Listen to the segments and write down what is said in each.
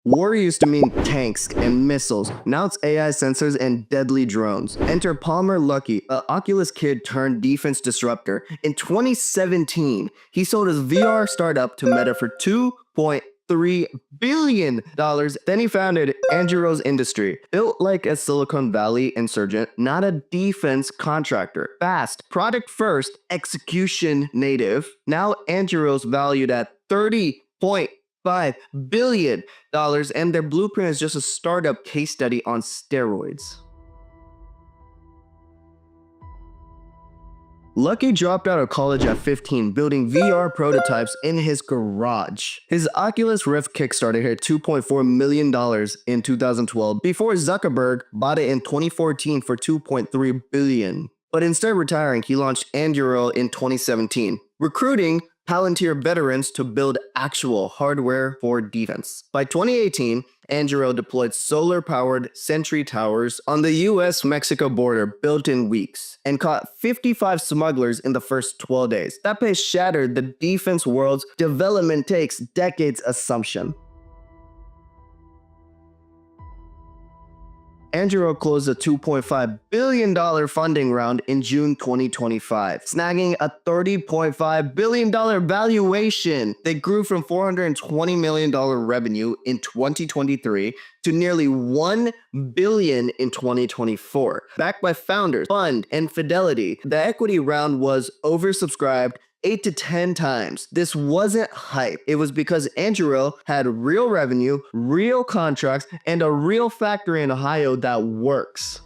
War used to mean tanks and missiles. Now it's AI sensors and deadly drones. Enter Palmer Luckey, a Oculus kid turned defense disruptor. In 2017, he sold his VR startup to Meta for $2.3 billion. Then he founded Anduril Industries, built like a Silicon Valley insurgent, not a defense contractor. Fast, product first, execution native. Now Anduril's valued at $30.5 billion, and their blueprint is just a startup case study on steroids. Luckey dropped out of college at 15, building VR prototypes in his garage. His Oculus Rift Kickstarter hit $2.4 million in 2012 before Zuckerberg bought it in 2014 for $2.3 billion. But instead of retiring, he launched Anduril in 2017, recruiting Palantir veterans to build actual hardware for defense. By 2018, Anduril deployed solar-powered sentry towers on the US-Mexico border built in weeks and caught 55 smugglers in the first 12 days. That pace shattered the defense world's development takes decades assumption. Anduril closed a $2.5 billion funding round in June 2025, snagging a $30.5 billion valuation. They grew from $420 million revenue in 2023 to nearly $1 billion in 2024. Backed by founders, fund, and Fidelity, the equity round was oversubscribed 8 to 10 times. This wasn't hype. It was because Anduril had real revenue, real contracts, and a real factory in Ohio that works.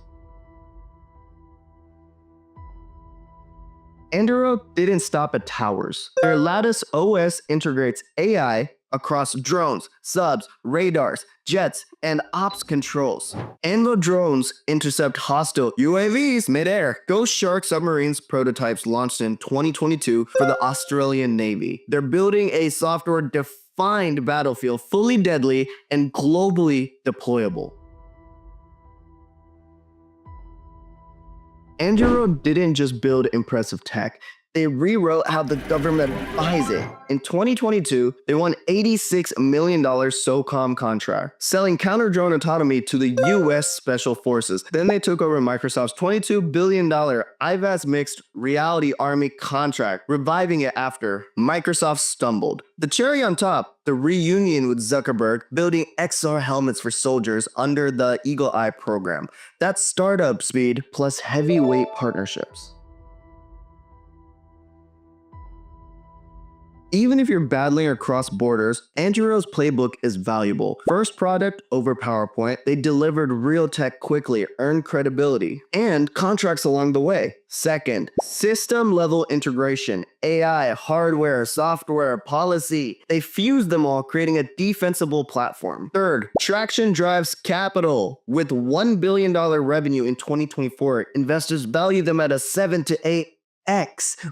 Anduril didn't stop at towers. Their latest OS integrates AI across drones, subs, radars, jets, and ops controls. And the drones intercept hostile UAVs midair. Ghost Shark submarines prototypes launched in 2022 for the Australian Navy. They're building a software-defined battlefield, fully deadly and globally deployable. Anduril didn't just build impressive tech, they rewrote how the government buys it. In 2022, they won $86 million SOCOM contract, selling counter-drone autonomy to the US Special Forces. Then they took over Microsoft's $22 billion IVAS Mixed Reality Army contract, reviving it after Microsoft stumbled. The cherry on top, the reunion with Zuckerberg, building XR helmets for soldiers under the Eagle Eye program. That's startup speed plus heavyweight partnerships. Even if you're battling across borders, Anduril's playbook is valuable. First product over PowerPoint, they delivered real tech quickly, earned credibility, and contracts along the way. Second, system-level integration, AI, hardware, software, policy. They fused them all, creating a defensible platform. Third, traction drives capital. With $1 billion revenue in 2024, investors value them at a 7 to 8x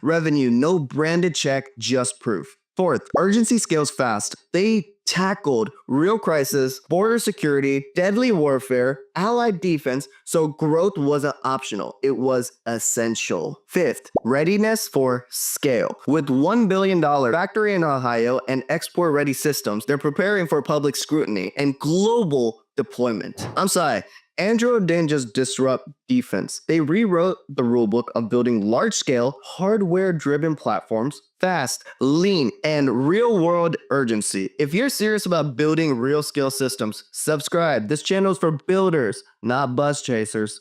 revenue, no branded check, just proof. Fourth, urgency scales fast. They tackled real crisis, border security, deadly warfare, allied defense, so growth wasn't optional, it was essential. Fifth, readiness for scale. With $1 billion factory in Ohio and export-ready systems, they're preparing for public scrutiny and global deployment. I'm sorry. Anduril didn't just disrupt defense. They rewrote the rulebook of building large-scale, hardware-driven platforms, fast, lean, and real-world urgency. If you're serious about building real-scale systems, subscribe. This channel is for builders, not buzz chasers.